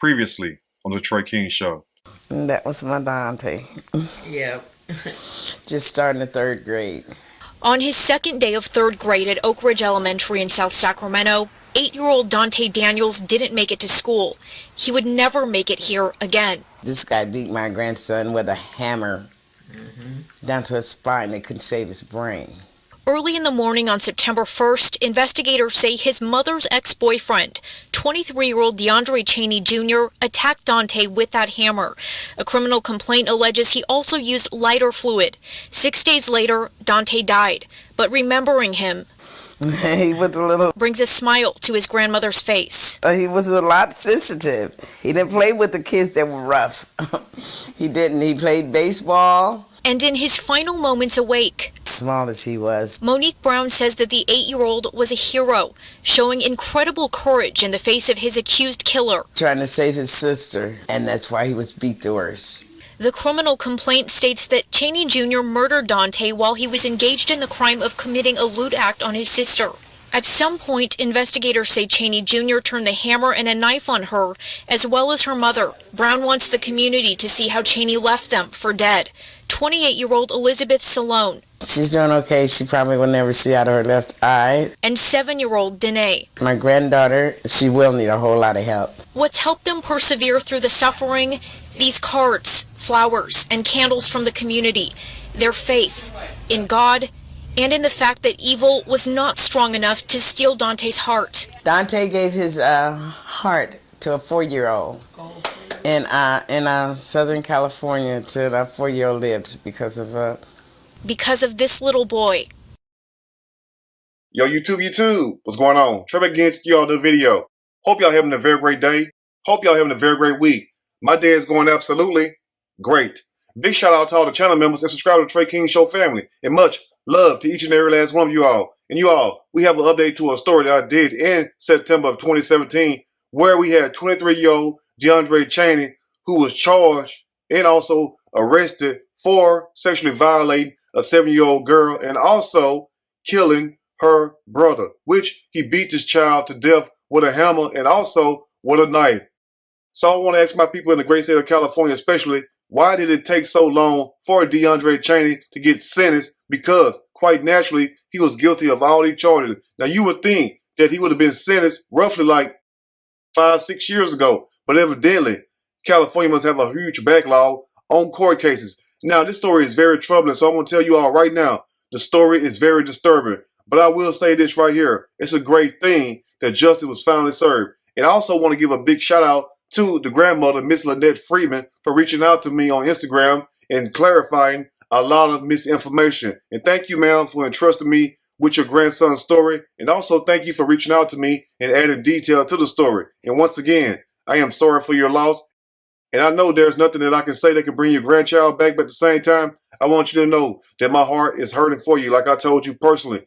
Previously on the Trey King Show. That was my Dante. Yep. Just starting the third grade. On his second day of third grade at Oak Ridge Elementary in South Sacramento, 8-year-old Dante Daniels didn't make it to school. He would never make it here again. This guy beat my grandson with a hammer down to his spine. They couldn't save his brain. Early in the morning on September 1st, investigators say his mother's ex-boyfriend, 23-year-old DeAndre Cheney Jr., attacked Dante with that hammer. A criminal complaint alleges he also used lighter fluid. 6 days later, Dante died. But remembering him He was a little. brings a smile to his grandmother's face. He was a lot sensitive. He didn't play with the kids that were rough. He didn't. He played baseball. And in his final moments awake, Small as he was. Monique Brown says that the 8-year-old was a hero, showing incredible courage in the face of his accused killer. Trying to save his sister. And that's why he was beat the worst. The criminal complaint states that Cheney Jr. murdered Dante while he was engaged in the crime of committing a lewd act on his sister. At some point, investigators say Cheney Jr. turned the hammer and a knife on her, as well as her mother. Brown wants the community to see how Cheney left them for dead. 28-year-old Elizabeth Salone She's doing okay. She probably will never see out of her left eye. and 7-year-old Danae. My granddaughter, she will need a whole lot of help. What's helped them persevere through the suffering? These cards, flowers, and candles from the community. Their faith in God and in the fact that evil was not strong enough to steal Dante's heart. Dante gave his heart to a 4-year-old in Southern California till that 4-year-old lived because of This little boy. Yo, YouTube, what's going on? Trey back again to y'all the video. Hope y'all having a very great day. Hope y'all having a very great week. My day is going absolutely great. Big shout out to all the channel members and subscribers to Trey King Show family. And much love to each and every last one of you all. And you all, we have an update to a story that I did in September of 2017 where we had 23-year-old DeAndre Cheney who was charged and also arrested for sexually violating a 7-year-old girl and also killing her brother, which he beat this child to death with a hammer and also with a knife. So I want to ask my people in the great state of California especially, why did it take so long for DeAndre Cheney to get sentenced? Because, quite naturally, he was guilty of all these charges. Now, you would think that he would have been sentenced roughly like 5-6 years ago. But evidently, California must have a huge backlog on court cases. Now, this story is very troubling, so I'm going to tell you all right now, the story is very disturbing. But I will say this right here. It's a great thing that justice was finally served. And I also want to give a big shout out to the grandmother, Miss Lynette Freeman, for reaching out to me on Instagram and clarifying a lot of misinformation. And thank you, ma'am, for entrusting me with your grandson's story. And also thank you for reaching out to me and adding detail to the story. And once again, I am sorry for your loss. And I know there's nothing that I can say that can bring your grandchild back, but at the same time, I want you to know that my heart is hurting for you, like I told you personally.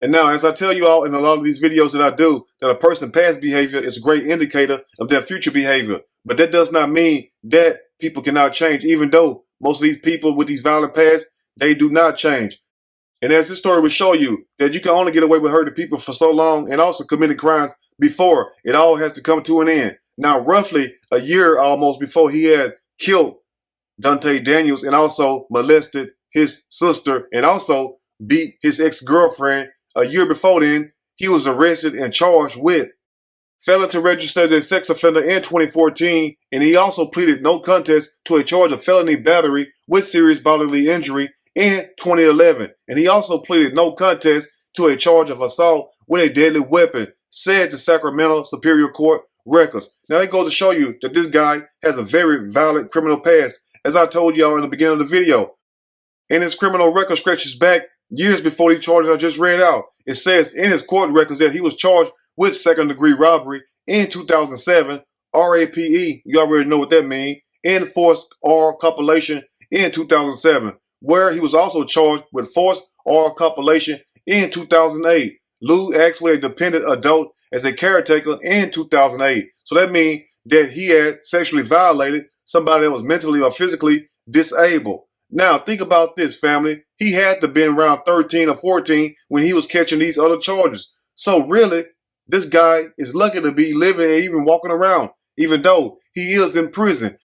And now, as I tell you all in a lot of these videos that I do, that a person's past behavior is a great indicator of their future behavior. But that does not mean that people cannot change, even though most of these people with these violent pasts, they do not change. And as this story will show you, that you can only get away with hurting people for so long and also committing crimes before it all has to come to an end. Now, roughly a year almost before he had killed Dante Daniels and also molested his sister and also beat his ex-girlfriend, a year before then, he was arrested and charged with failing to register as a sex offender in 2014, and he also pleaded no contest to a charge of felony battery with serious bodily injury in 2011. And he also pleaded no contest to a charge of assault with a deadly weapon, said the Sacramento Superior Court records. Now, that goes to show you that this guy has a very violent criminal past, as I told y'all in the beginning of the video. And his criminal record stretches back years before these charges I just read out. It says in his court records that he was charged with second-degree robbery in 2007, RAPE, you already know what that means, and forced or copulation in 2007, where he was also charged with forced or copulation in 2008. Lou acts with a dependent adult as a caretaker in 2008. So that means that he had sexually violated somebody that was mentally or physically disabled. Now, think about this, family. He had to be around 13 or 14 when he was catching these other charges. So really, this guy is lucky to be living and even walking around. even though he is in prison.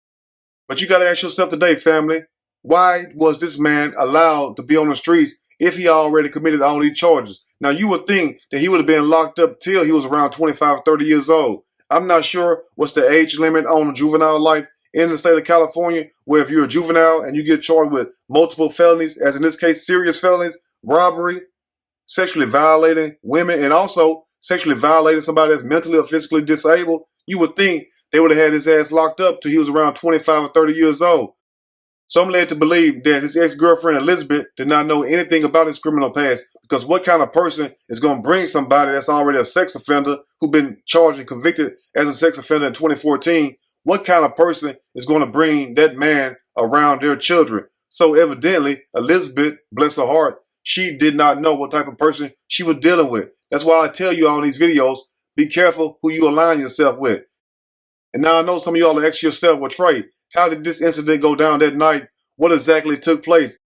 But you got to ask yourself today, family, why was this man allowed to be on the streets if he already committed all these charges? Now, you would think that he would have been locked up till he was around 25, 30 years old. I'm not sure what's the age limit on juvenile life in the state of California, where if you're a juvenile and you get charged with multiple felonies, as in this case, serious felonies, robbery, sexually violating women, and also sexually violating somebody that's mentally or physically disabled, you would think they would have had his ass locked up till he was around 25 or 30 years old. So I'm led to believe that his ex-girlfriend Elizabeth did not know anything about his criminal past, because what kind of person is going to bring somebody that's already a sex offender, who's been charged and convicted as a sex offender in 2014, what kind of person is going to bring that man around their children? So evidently, Elizabeth, bless her heart, she did not know what type of person she was dealing with. That's why I tell you all in these videos, be careful who you align yourself with. And now I know some of y'all are asking yourself, well, Trey, how did this incident go down that night? What exactly took place?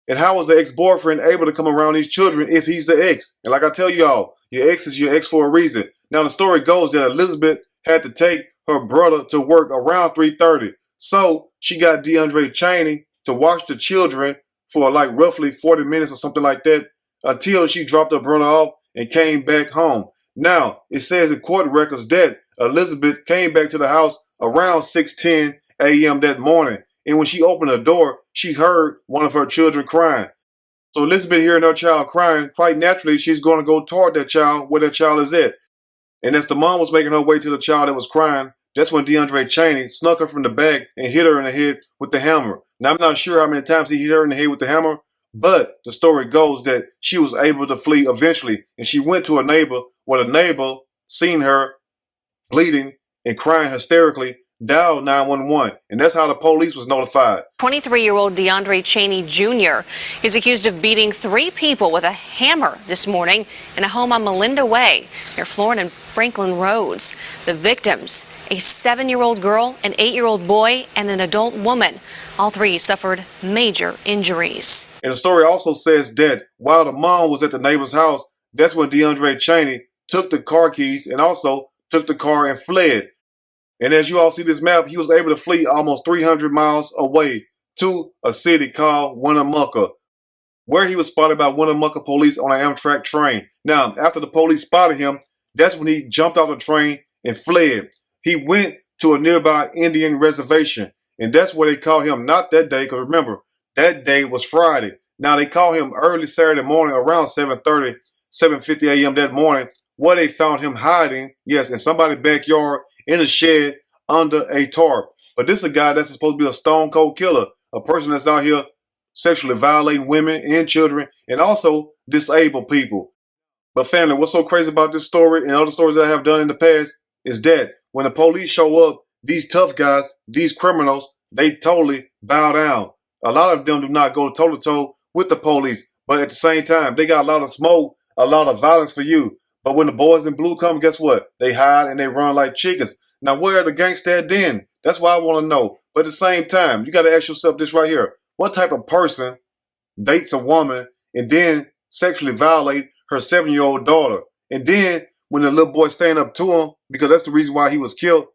And how was the ex-boyfriend able to come around these children if he's the ex? And like I tell y'all, your ex is your ex for a reason. Now the story goes that Elizabeth had to take her brother to work around 3:30. So she got DeAndre Chaney to watch the children for like roughly 40 minutes or something like that until she dropped her brother off and came back home. Now, it says in court records that Elizabeth came back to the house around 6:10 a.m. that morning. And when she opened the door, she heard one of her children crying. So Elizabeth hearing her child crying, quite naturally, she's going to go toward that child where that child is at. And as the mom was making her way to the child that was crying, that's when DeAndre Chaney snuck her from the back and hit her in the head with the hammer. Now, I'm not sure how many times he hit her in the head with the hammer, but the story goes that she was able to flee eventually. And she went to a neighbor, where the neighbor seen her bleeding and crying hysterically, dialed 911, and that's how the police was notified. 23-year-old DeAndre Chaney Jr. is accused of beating 3 people with a hammer this morning in a home on Melinda Way near Florin and Franklin Roads. The victims, a 7-year-old girl, an 8-year-old boy, and an adult woman. All 3 suffered major injuries. And the story also says that while the mom was at the neighbor's house, that's when DeAndre Chaney took the car keys and also took the car and fled. And as you all see this map, he was able to flee almost 300 miles away to a city called Winnemucca, where he was spotted by Winnemucca police on an Amtrak train. Now, after the police spotted him, that's when he jumped off the train and fled. He went to a nearby Indian reservation, and that's where they caught him. Not that day, because remember, that day was Friday. Now, they caught him early Saturday morning around 7:30, 7:50 a.m. that morning, where they found him hiding, yes, in somebody's backyard, in a shed under a tarp. But this is a guy that's supposed to be a stone cold killer, a person that's out here sexually violating women and children and also disabled people. But family, what's so crazy about this story and other stories that I have done in the past is that when the police show up, these tough guys, these criminals, they totally bow down. A lot of them do not go toe to toe with the police, but at the same time, they got a lot of smoke, a lot of violence for you. But when the boys in blue come, guess what? They hide and they run like chickens. Now, where are the gangsters at then? That's what I want to know. But at the same time, you got to ask yourself this right here. What type of person dates a woman and then sexually violate her 7-year-old daughter? And then when the little boy stand up to him, because that's the reason why he was killed,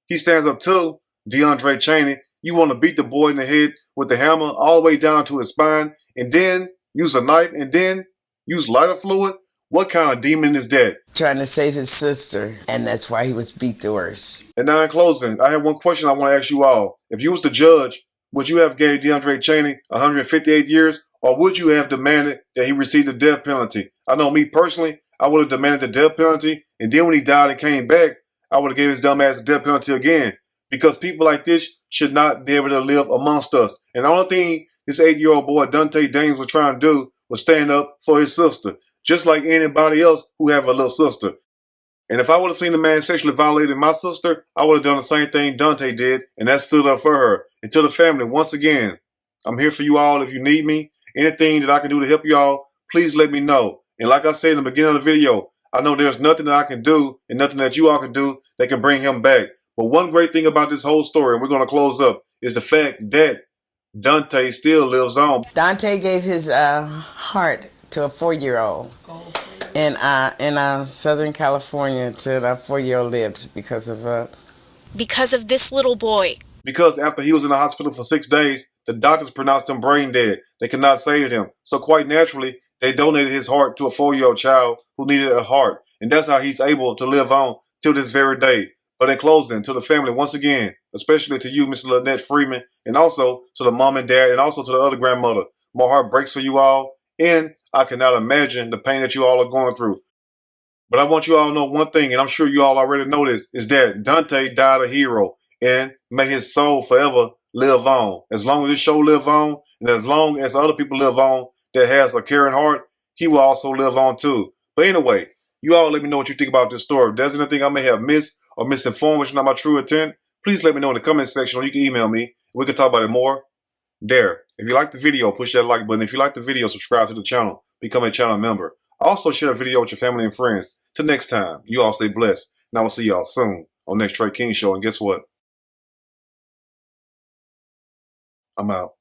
he stands up to DeAndre Chaney. You want to beat the boy in the head with the hammer all the way down to his spine and then use a knife and then use lighter fluid? What kind of demon is that? Trying to save his sister, and that's why he was beat the worst. And now in closing, I have one question I want to ask you all. If you was the judge, would you have gave DeAndre Chaney 158 years, or would you have demanded that he receive the death penalty? I know me personally, I would have demanded the death penalty, and then when he died and came back, I would have gave his dumb ass the death penalty again. Because people like this should not be able to live amongst us. And the only thing this 8-year-old boy, Dante Daniels, was trying to do was stand up for his sister, just like anybody else who have a little sister. And if I would have seen the man sexually violating my sister, I would have done the same thing Dante did, and that stood up for her. And to the family, once again, I'm here for you all if you need me. Anything that I can do to help you all, please let me know. And like I said in the beginning of the video, I know there's nothing that I can do and nothing that you all can do that can bring him back. But one great thing about this whole story, and we're going to close up, is the fact that Dante still lives on. Dante gave his heart to a 4-year-old in Southern California till that 4-year-old lived because of because of this little boy. Because after he was in the hospital for 6 days, the doctors pronounced him brain dead. They could not save him. So quite naturally, they donated his heart to a 4-year-old child who needed a heart. And that's how he's able to live on till this very day. But in closing, to the family, once again, especially to you, Mr. Lynette Freeman, and also to the mom and dad, and also to the other grandmother, my heart breaks for you all. And I cannot imagine the pain that you all are going through. But I want you all to know one thing, and I'm sure you all already know this, is that Dante died a hero. And may his soul forever live on. As long as this show live on, and as long as other people live on that has a caring heart, he will also live on too. But anyway, you all let me know what you think about this story. If there's anything I may have missed or misinformed, which is not my true intent, please let me know in the comment section, or you can email me. We can talk about it more there. If you like the video, push that like button. If you like the video, subscribe to the channel. Become a channel member. Also share the video with your family and friends. Till next time, you all stay blessed. And I will see y'all soon on next Trey King Show. And guess what? I'm out.